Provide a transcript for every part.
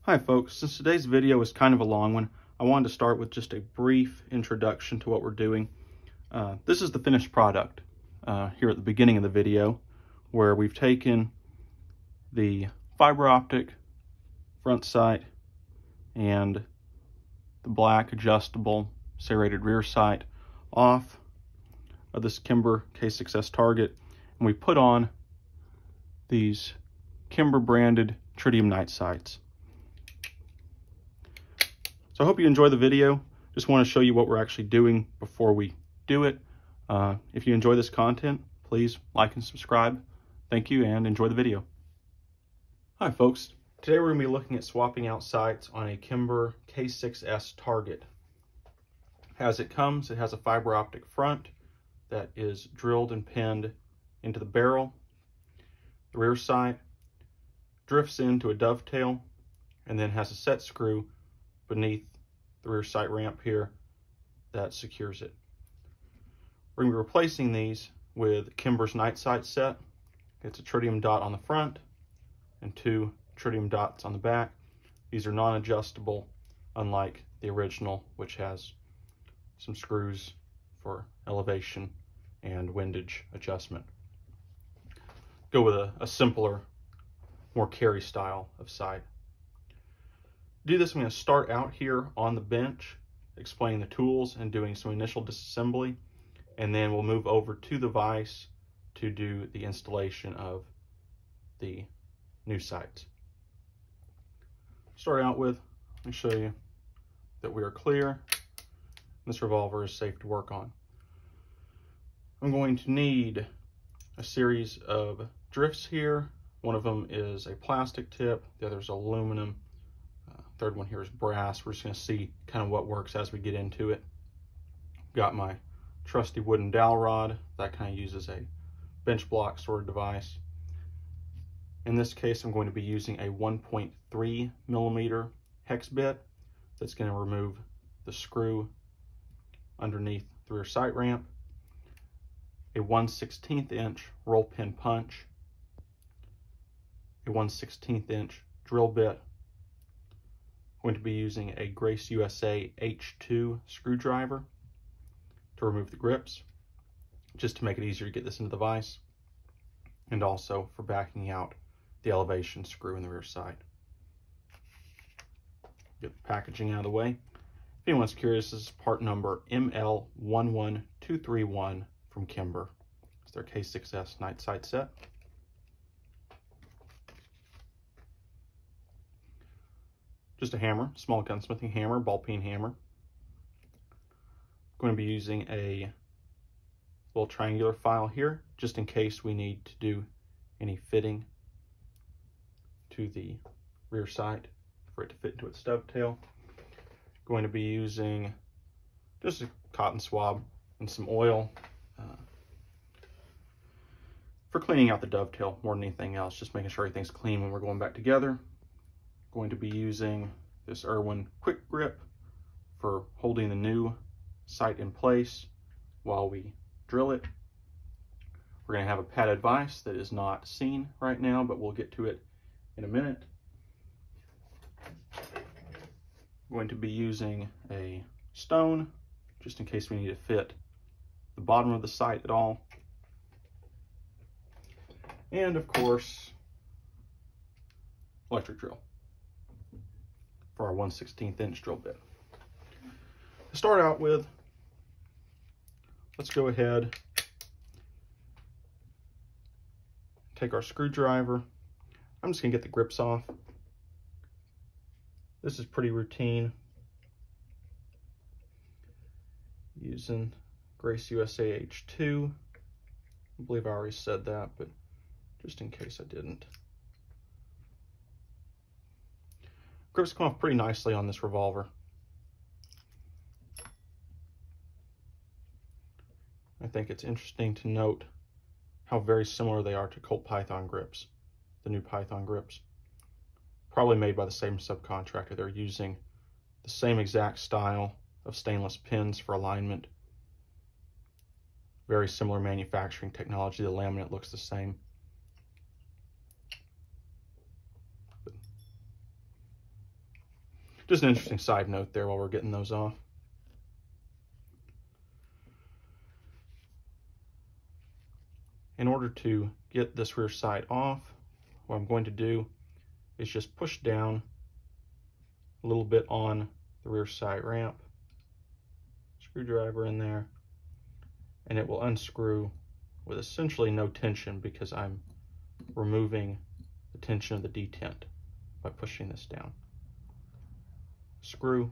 Hi folks, since today's video is kind of a long one, I wanted to start with just a brief introduction to what we're doing. This is the finished product here at the beginning of the video, where we've taken the fiber optic front sight and the black adjustable serrated rear sight off of this Kimber K6s Target, and we put on these Kimber branded tritium night sights. So I hope you enjoy the video. Just want to show you what we're actually doing before we do it. If you enjoy this content, please like and subscribe. Thank you and enjoy the video. Hi folks, today we're going to be looking at swapping out sights on a Kimber K6s Target. As it comes, it has a fiber optic front that is drilled and pinned into the barrel. The rear sight drifts into a dovetail and then has a set screw beneath the rear sight ramp here that secures it. We're going to be replacing these with Kimber's night sight set. It's a tritium dot on the front and two tritium dots on the back. These are non-adjustable, unlike the original, which has some screws for elevation and windage adjustment. Go with a simpler, more carry style of sight. To do this, I'm going to start out here on the bench, explaining the tools and doing some initial disassembly, and then we'll move over to the vise to do the installation of the new sights. Start out with, let me show you that we are clear. This revolver is safe to work on. I'm going to need a series of drifts here. One of them is a plastic tip, the other is aluminum. Third one here is brass. We're just going to see kind of what works as we get into it. Got my trusty wooden dowel rod that kind of uses a bench block sort of device. In this case, I'm going to be using a 1.3 millimeter hex bit that's going to remove the screw underneath the rear sight ramp, a 1/16 inch roll pin punch, a 1/16 inch drill bit. I'm going to be using a Grace USA H2 screwdriver to remove the grips, just to make it easier to get this into the vise, and also for backing out the elevation screw in the rear sight. Get the packaging out of the way. If anyone's curious, this is part number ML11231 from Kimber. It's their K6s night sight set. Just a hammer, small gunsmithing hammer, ball peen hammer. I'm going to be using a little triangular file here, just in case we need to do any fitting to the rear sight for it to fit into its dovetail. Going to be using just a cotton swab and some oil for cleaning out the dovetail more than anything else, just making sure everything's clean when we're going back together. Going to be using this Irwin quick grip for holding the new sight in place while we drill it. We're going to have a padded vise that is not seen right now, but we'll get to it in a minute. Going to be using a stone just in case we need to fit the bottom of the sight at all. And of course, electric drill for our 1/16 inch drill bit. To start out with, let's go ahead, take our screwdriver. I'm just gonna get the grips off. This is pretty routine, using Grace USA H2. I believe I already said that, but just in case I didn't. Grips come off pretty nicely on this revolver. I think it's interesting to note how very similar they are to Colt Python grips, the new Python grips. Probably made by the same subcontractor. They're using the same exact style of stainless pins for alignment. Very similar manufacturing technology. The laminate looks the same. Just an interesting side note there while we're getting those off. In order to get this rear sight off, what I'm going to do is just push down a little bit on the rear sight ramp, screwdriver in there, and it will unscrew with essentially no tension because I'm removing the tension of the detent by pushing this down. Screw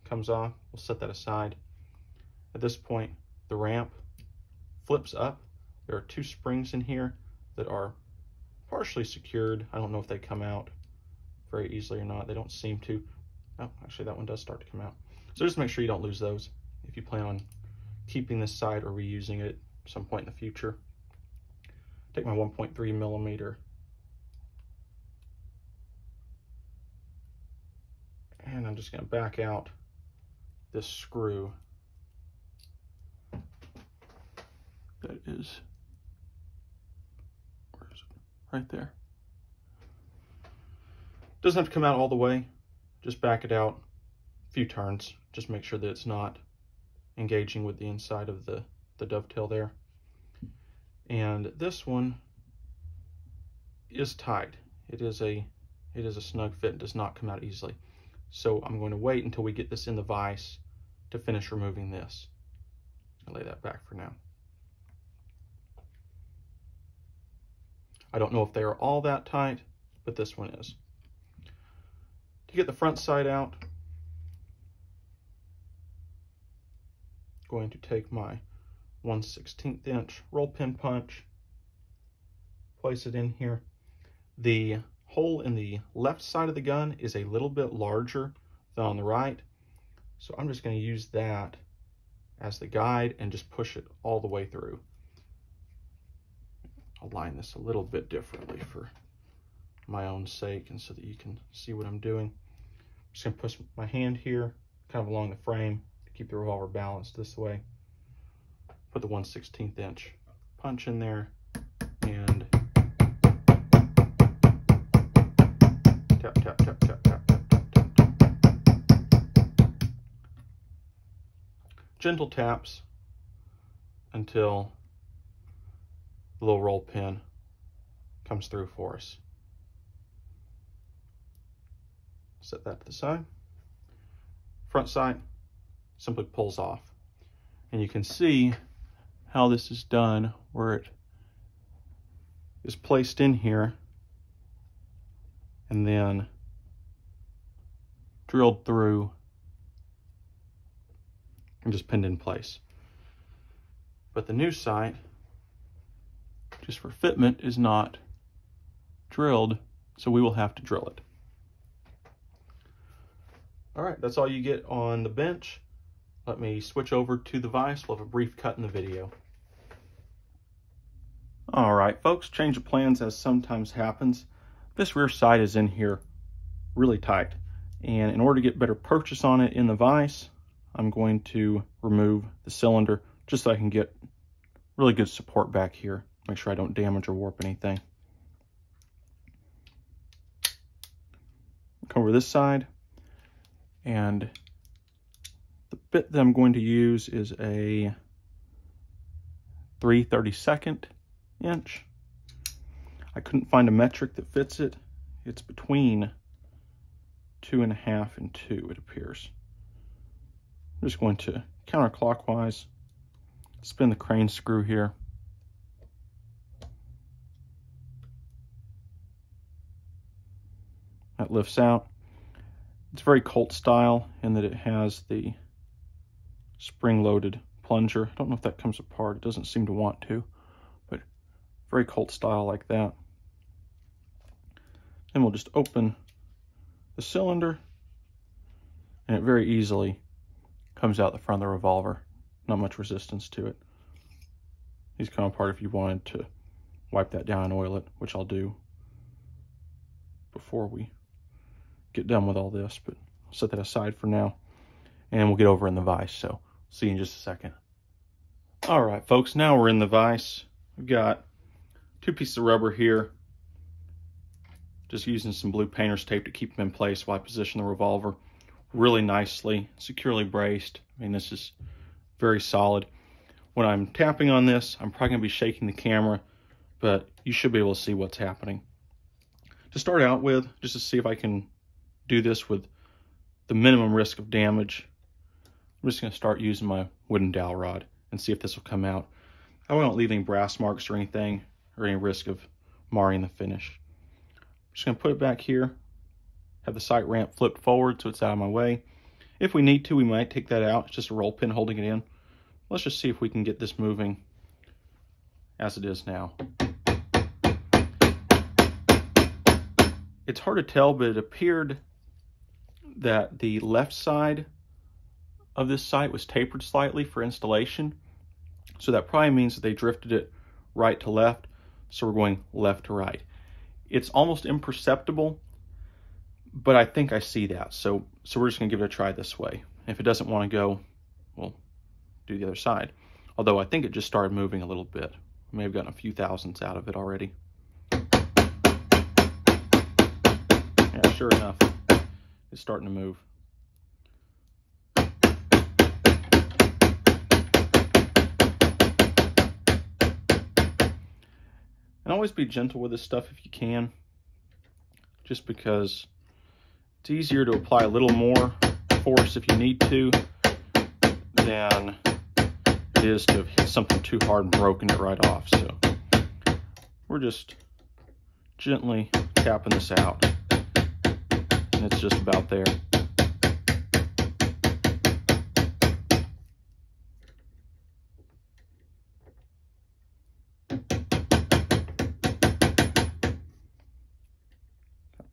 comes off, we'll set that aside. At this point, the ramp flips up. There are 2 springs in here that are partially secured. I don't know if they come out very easily or not. They don't seem to. Oh, actually that one does start to come out. So just make sure you don't lose those if you plan on keeping this side or reusing it at some point in the future. Take my 1.3 millimeter and I'm just going to back out this screw that is, where is it? Right there. Doesn't have to come out all the way, just back it out a few turns, just make sure that it's not engaging with the inside of the dovetail there. And this one is tight. It is a snug fit and does not come out easily. So I'm going to wait until we get this in the vise to finish removing this. I'll lay that back for now. I don't know if they are all that tight, but this one is. To get the front sight out, I'm going to take my 1/16 inch roll pin punch, place it in here. The hole in the left side of the gun is a little bit larger than on the right, so I'm just going to use that as the guide and just push it all the way through. I'll line this a little bit differently for my own sake and so that you can see what I'm doing. I'm just going to push my hand here kind of along the frame to keep the revolver balanced this way. Put the 1/16 inch punch in there and tap, tap, tap, tap, tap, tap, tap, tap, tap. Gentle taps until the little roll pin comes through for us. Set that to the side. Front sight simply pulls off. And you can see how this is done where it is placed in here and then drilled through and just pinned in place. But the new sight, just for fitment, is not drilled, so we will have to drill it. All right, that's all you get on the bench. Let me switch over to the vise. We'll have a brief cut in the video. All right, folks, change of plans as sometimes happens. This rear sight is in here really tight. And in order to get better purchase on it in the vise, I'm going to remove the cylinder just so I can get really good support back here. Make sure I don't damage or warp anything. Come over this side. And the bit that I'm going to use is a 3/32 inch. I couldn't find a metric that fits it. It's between 2.5 and 2, it appears. I'm just going to counterclockwise spin the crane screw here. That lifts out. It's very Colt style in that it has the spring-loaded plunger. I don't know if that comes apart. It doesn't seem to want to, but very Colt style like that. And we'll just open the cylinder, and it very easily comes out the front of the revolver. Not much resistance to it. These come apart if you wanted to wipe that down and oil it, which I'll do before we get done with all this, but I'll set that aside for now and we'll get over in the vise. So see you in just a second. All right, folks, now we're in the vise. We've got 2 pieces of rubber here, just using some blue painter's tape to keep them in place while I position the revolver. really nicely, securely braced. I mean, this is very solid. When I'm tapping on this, I'm probably going to be shaking the camera, but you should be able to see what's happening. To start out with, just to see if I can do this with the minimum risk of damage, I'm just going to start using my wooden dowel rod and see if this will come out. I won't leave any brass marks or anything, or any risk of marring the finish. I'm just going to put it back here, have the sight ramp flipped forward so it's out of my way. If we need to, we might take that out. It's just a roll pin holding it in. Let's just see if we can get this moving as it is now. It's hard to tell, but it appeared that the left side of this sight was tapered slightly for installation. So that probably means that they drifted it right to left. So we're going left to right. It's almost imperceptible, but I think I see that. So we're just gonna give it a try this way. If it doesn't want to go, we'll do the other side. Although I think it just started moving a little bit. I may have gotten a few thousandths out of it already. Yeah, sure enough, it's starting to move. And always be gentle with this stuff if you can, just because it's easier to apply a little more force if you need to than it is to have hit something too hard and broken it right off. So we're just gently tapping this out, and it's just about there.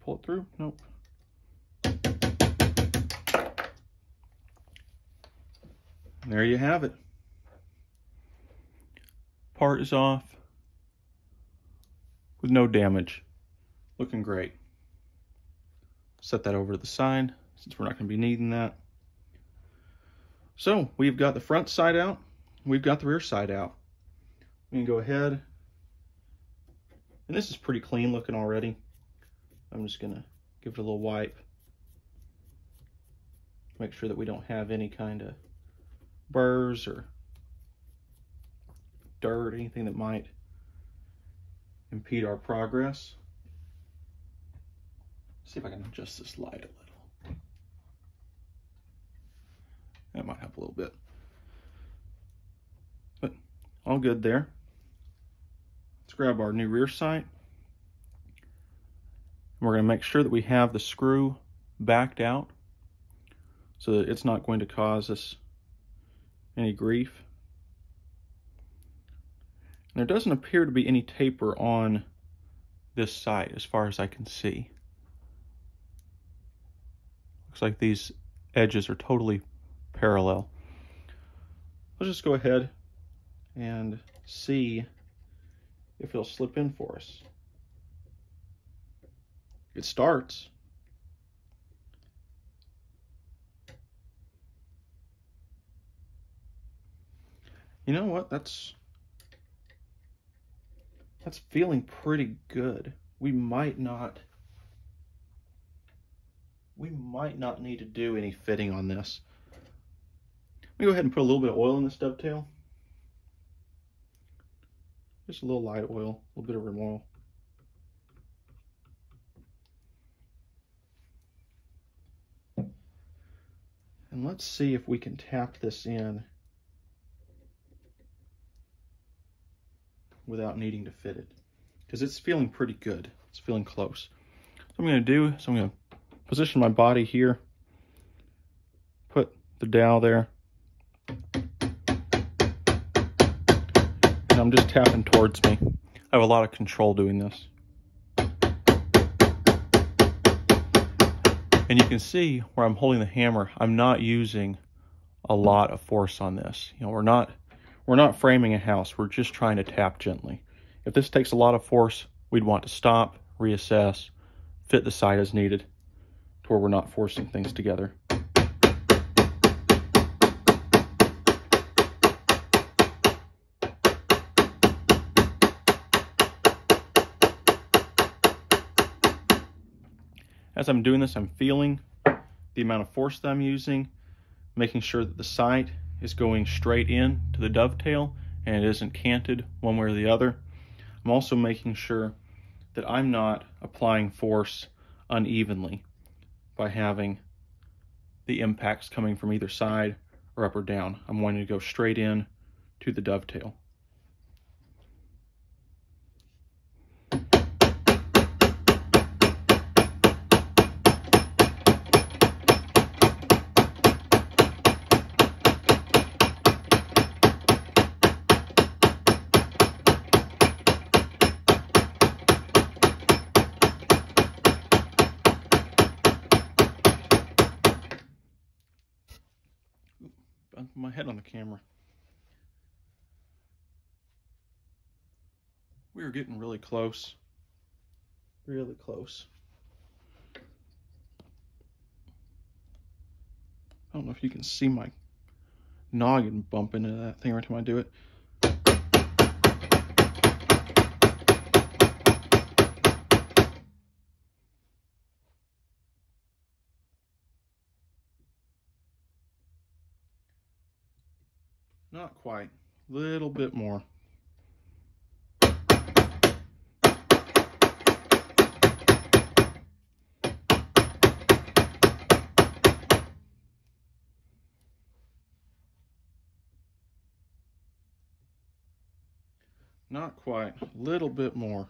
Pull it through? Nope. And there you have it. Part is off with no damage. Looking great. Set that over to the side since we're not going to be needing that. So we've got the front side out. We've got the rear side out. We can go ahead. And this is pretty clean looking already. I'm just gonna give it a little wipe. Make sure that we don't have any kind of burrs or dirt, anything that might impede our progress. See if I can adjust this light a little. That might help a little bit. But all good there. Let's grab our new rear sight. We're going to make sure that we have the screw backed out so that it's not going to cause us any grief. And there doesn't appear to be any taper on this sight as far as I can see. Looks like these edges are totally parallel. Let's just go ahead and see if it'll slip in for us. It starts. You know what? That's feeling pretty good. We might not need to do any fitting on this. Let me go ahead and put a little bit of oil in this dovetail. Just a little light oil, a little bit of rim oil. And let's see if we can tap this in without needing to fit it, because it's feeling pretty good. It's feeling close. So what I'm going to do is I'm going to position my body here, put the dowel there, and I'm just tapping towards me. I have a lot of control doing this. And you can see where I'm holding the hammer, I'm not using a lot of force on this. You know, we're not framing a house, we're just trying to tap gently. If this takes a lot of force, we'd want to stop, reassess, fit the sight as needed to where we're not forcing things together. As I'm doing this, I'm feeling the amount of force that I'm using, making sure that the sight is going straight in to the dovetail and it isn't canted one way or the other. I'm also making sure that I'm not applying force unevenly by having the impacts coming from either side or up or down. I'm wanting to go straight in to the dovetail. My head on the camera. We are getting really close. Really close. I don't know if you can see my noggin bump into that thing every time I do it. Not quite. A little bit more. Not quite. A little bit more.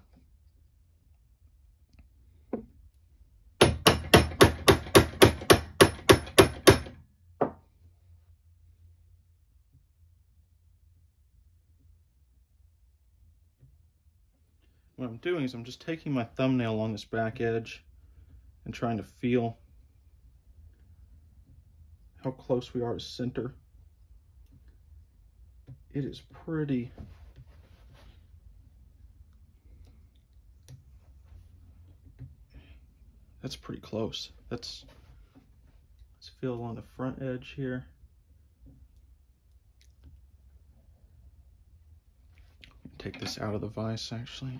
What I'm doing is I'm just taking my thumbnail along this back edge and trying to feel how close we are to center. It is pretty. That's pretty close. Let's feel along the front edge here. Take this out of the vise actually.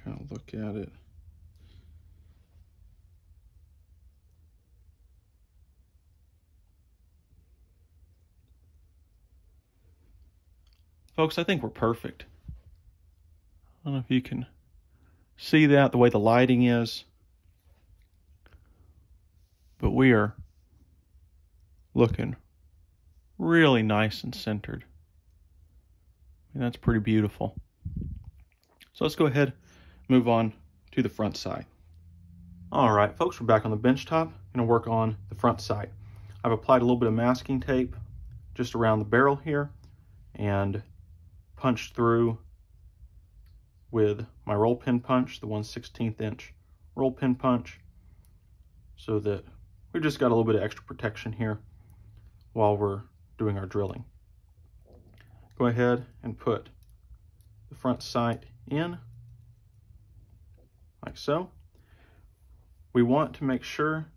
Kind of look at it. Folks, I think we're perfect. I don't know if you can see that, the way the lighting is, but we are looking really nice and centered. And that's pretty beautiful. So let's go ahead and move on to the front side. All right, folks, we're back on the bench top. I'm gonna work on the front side. I've applied a little bit of masking tape just around the barrel here and punched through with my roll pin punch, the 1/16 inch roll pin punch, so that we've just got a little bit of extra protection here while we're doing our drilling. Go ahead and put the front sight in, like so. We want to make sure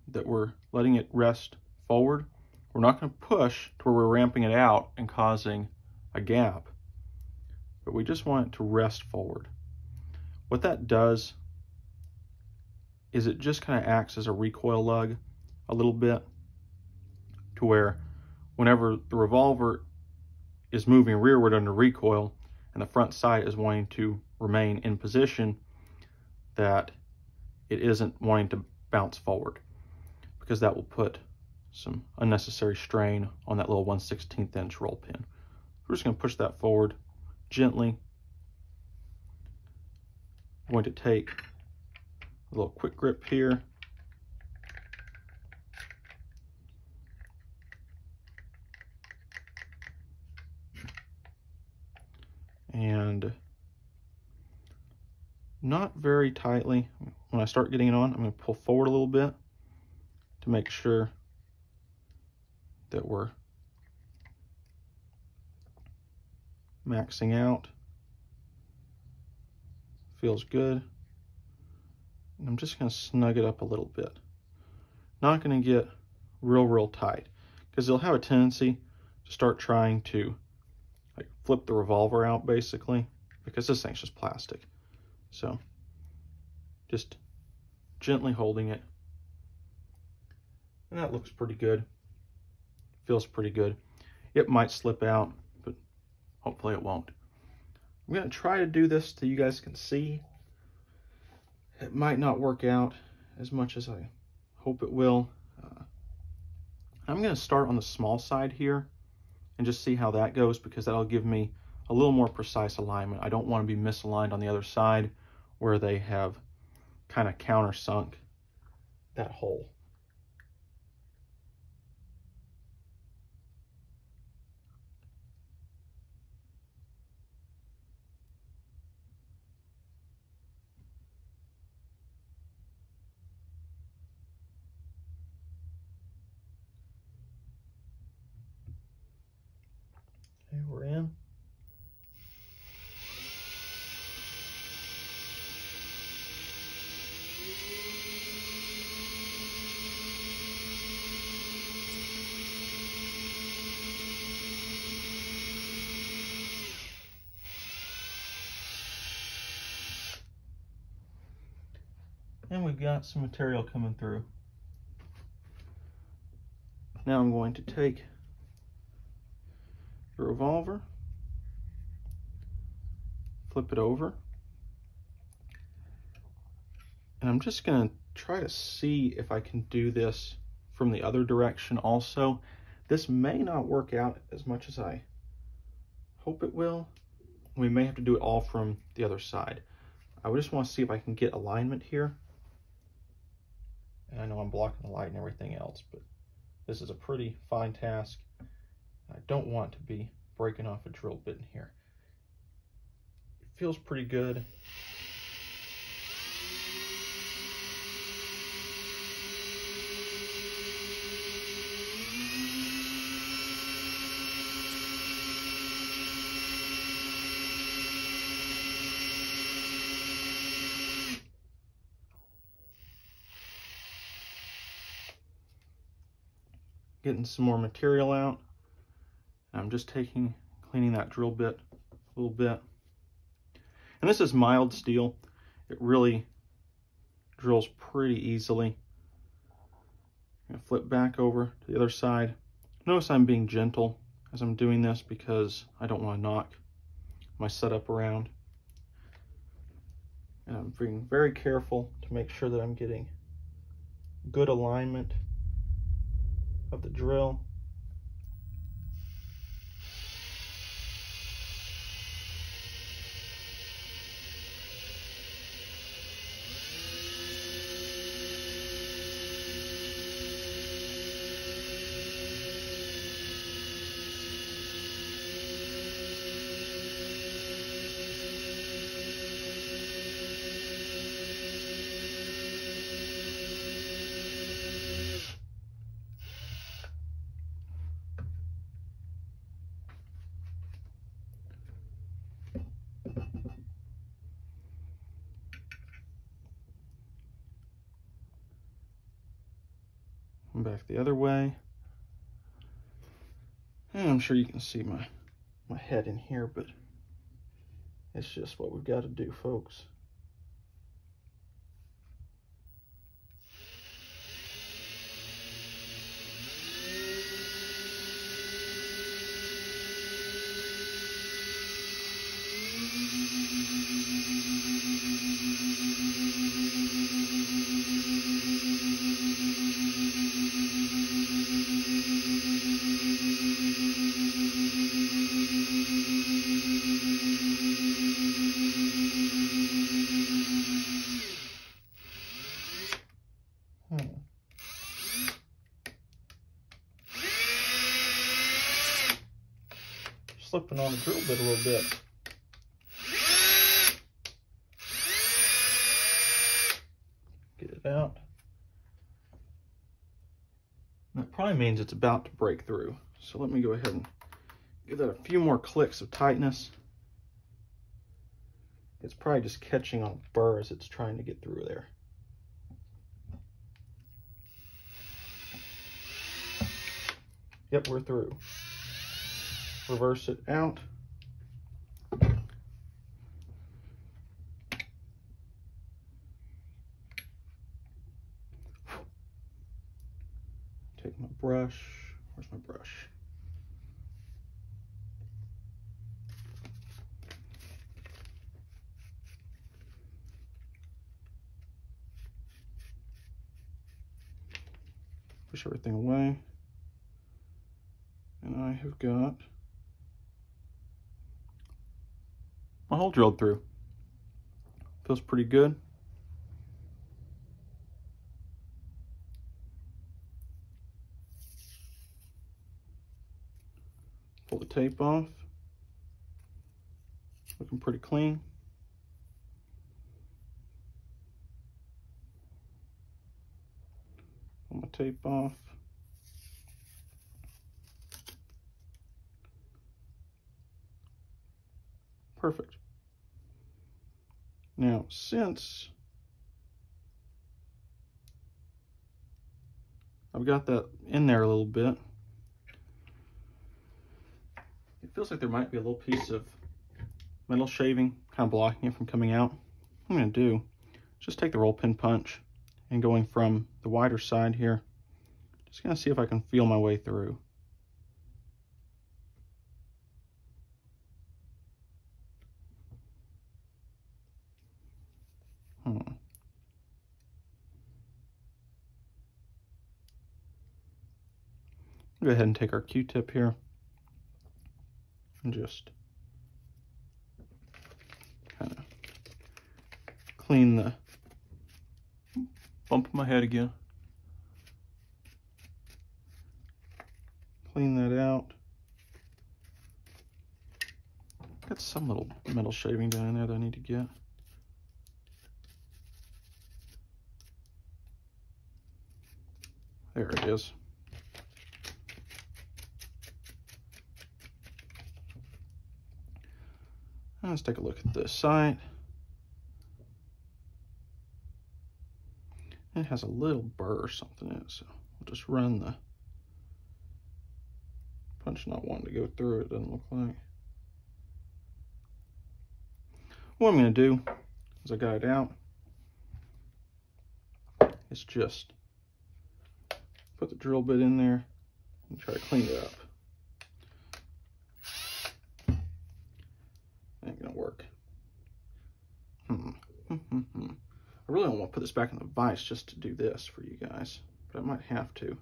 that we're letting it rest forward. We're not going to push to where we're ramping it out and causing a gap, but we just want it to rest forward. What that does is it just kind of acts as a recoil lug a little bit, to where whenever the revolver is moving rearward under recoil and the front sight is wanting to remain in position, that it isn't wanting to bounce forward, because that will put some unnecessary strain on that little 1/16 inch roll pin. We're just going to push that forward gently. I'm going to take a little quick grip here and not very tightly. When I start getting it on, I'm going to pull forward a little bit to make sure that we're maxing out. Feels good. And I'm just going to snug it up a little bit. Not going to get real tight, because they'll have a tendency to start trying to like flip the revolver out basically because this thing's just plastic. So just gently holding it. And that looks pretty good. Feels pretty good. It might slip out, but hopefully it won't. I'm going to try to do this so you guys can see. It might not work out as much as I hope it will. I'm going to start on the small side here and just see how that goes, because that'll give me a little more precise alignment. I don't want to be misaligned on the other side where they have kind of countersunk that hole. Okay, we're in. And we've got some material coming through. Now I'm going to take the revolver, flip it over, and I'm just going to try to see if I can do this from the other direction also. This may not work out as much as I hope it will. We may have to do it all from the other side. I just want to see if I can get alignment here. And I know I'm blocking the light and everything else, but this is a pretty fine task. I don't want to be breaking off a drill bit in here. It feels pretty good. Getting some more material out. I'm just cleaning that drill bit a little bit. And this is mild steel. It really drills pretty easily. I'm gonna flip back over to the other side. Notice I'm being gentle as I'm doing this because I don't want to knock my setup around. And I'm being very careful to make sure that I'm getting good alignment of the drill. Back the other way, and I'm sure you can see my head in here, but it's just what we've got to do, folks. Slipping on the drill bit a little bit. Get it out. That probably means it's about to break through. So let me go ahead and give that a few more clicks of tightness. It's probably just catching on a burr as it's trying to get through there. Yep, we're through. Reverse it out. Take my brush. Where's my brush? Push everything away. And I have got my hole drilled through. Feels pretty good. Pull the tape off. Looking pretty clean. Pull my tape off. Perfect. Now, since I've got that in there a little bit, it feels like there might be a little piece of metal shaving kind of blocking it from coming out. What I'm going to do is just take the roll pin punch and going from the wider side here, just going to see if I can feel my way through. Go ahead and take our Q-tip here and just kind of clean the bump my head again. Clean that out. Got some little metal shaving down in there that I need to get. There it is. Let's take a look at this side. It has a little burr or something in it, so we'll just run the punch not wanting to go through it, doesn't look like. What I'm going to do is I got it out. It's just put the drill bit in there and try to clean it up. Ain't gonna work. I really don't want to put this back in the vise just to do this for you guys, but I might have to.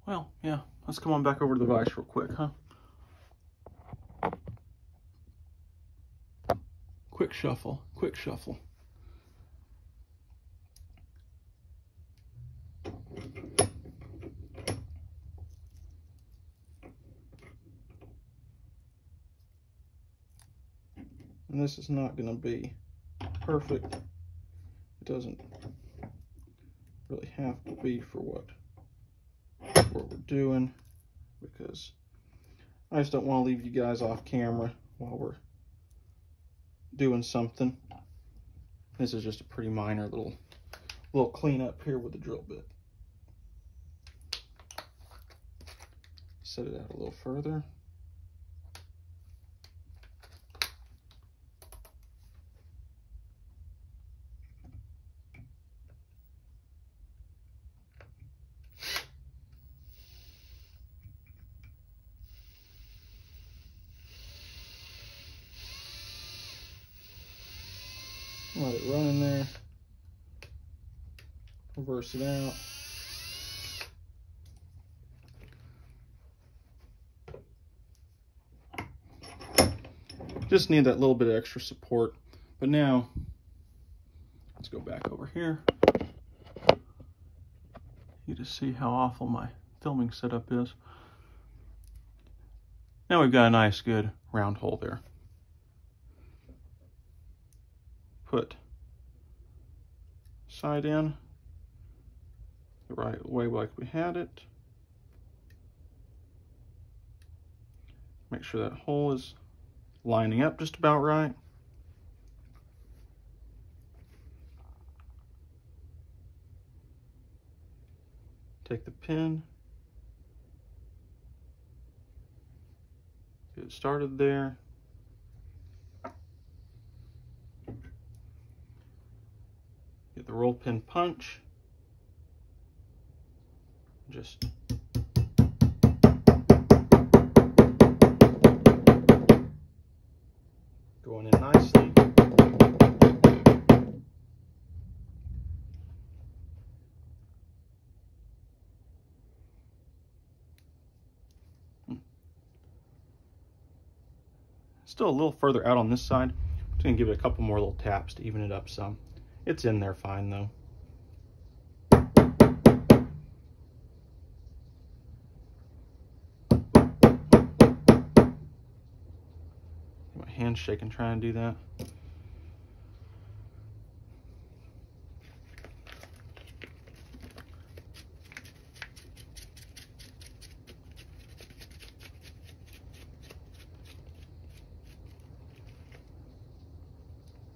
Well, yeah, let's come on back over to the vise real quick, huh? Quick shuffle, quick shuffle. And this is not going to be perfect. It doesn't really have to be for what we're doing, because I just don't want to leave you guys off camera while we're doing something. This is just a pretty minor little cleanup here with the drill bit. Set it out a little further. Let it run in there. Reverse it out. Just need that little bit of extra support. But now, let's go back over here. You just see how awful my filming setup is. Now we've got a nice, good round hole there. Put side in the right way like we had it. Make sure that hole is lining up just about right. Take the pin, get it started there. single pin punch. Just going in nicely. Still a little further out on this side. I'm just gonna give it a couple more little taps to even it up some. It's in there fine though. My hand's shaking trying to do that.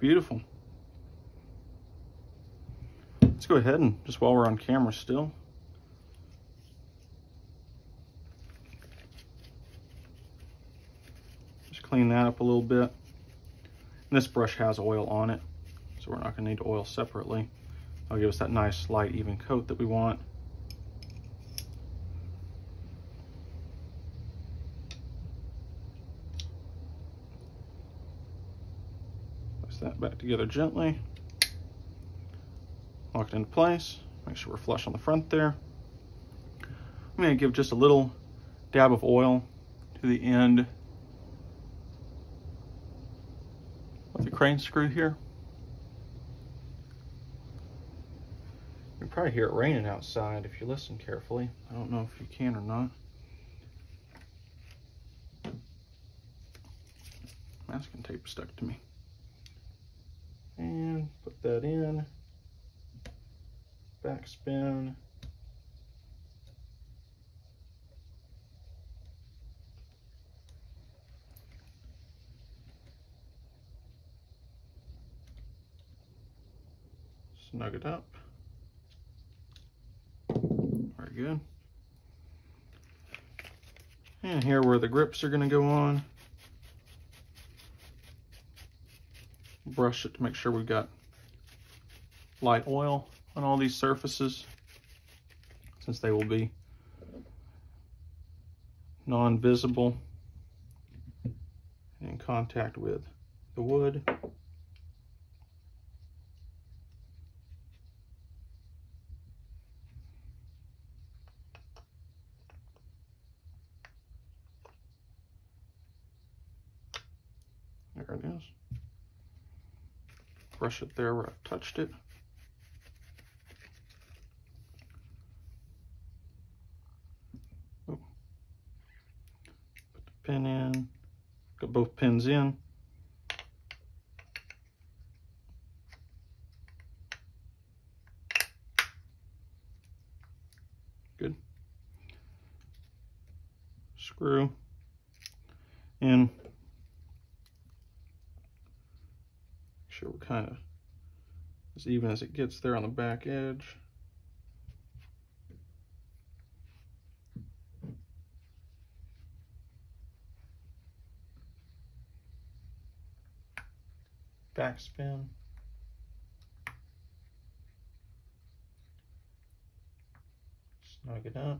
Beautiful. Let's go ahead and, just while we're on camera still, just clean that up a little bit. And this brush has oil on it, so we're not going to need to oil separately. That'll give us that nice light even coat that we want. That back together gently, lock it into place, make sure we're flush on the front there. I'm going to give just a little dab of oil to the end of the crane screw here. You can probably hear it raining outside if you listen carefully. I don't know if you can or not. Masking tape stuck to me. And put that in, backspin. Snug it up. Very good. And here where the grips are going to go on, brush it to make sure we've got light oil on all these surfaces, since they will be non-visible in contact with the wood. There it is. Brush it there where I've touched it. Oh. Put the pin in. Got both pins in. Good. Screw in. Sure we're kind of as even as it gets there on the back edge. Backspin. Snug it up.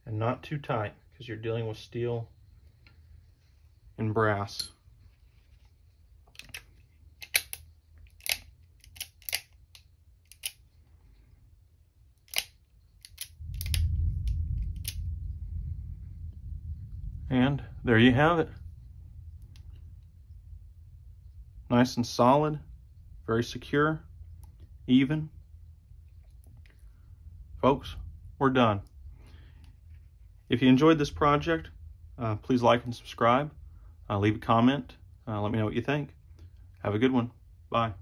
And not too tight, because you're dealing with steel and brass. And there you have it. Nice and solid, very secure, even. Folks, we're done. If you enjoyed this project, please like and subscribe. Leave a comment. Let me know what you think. Have a good one. Bye.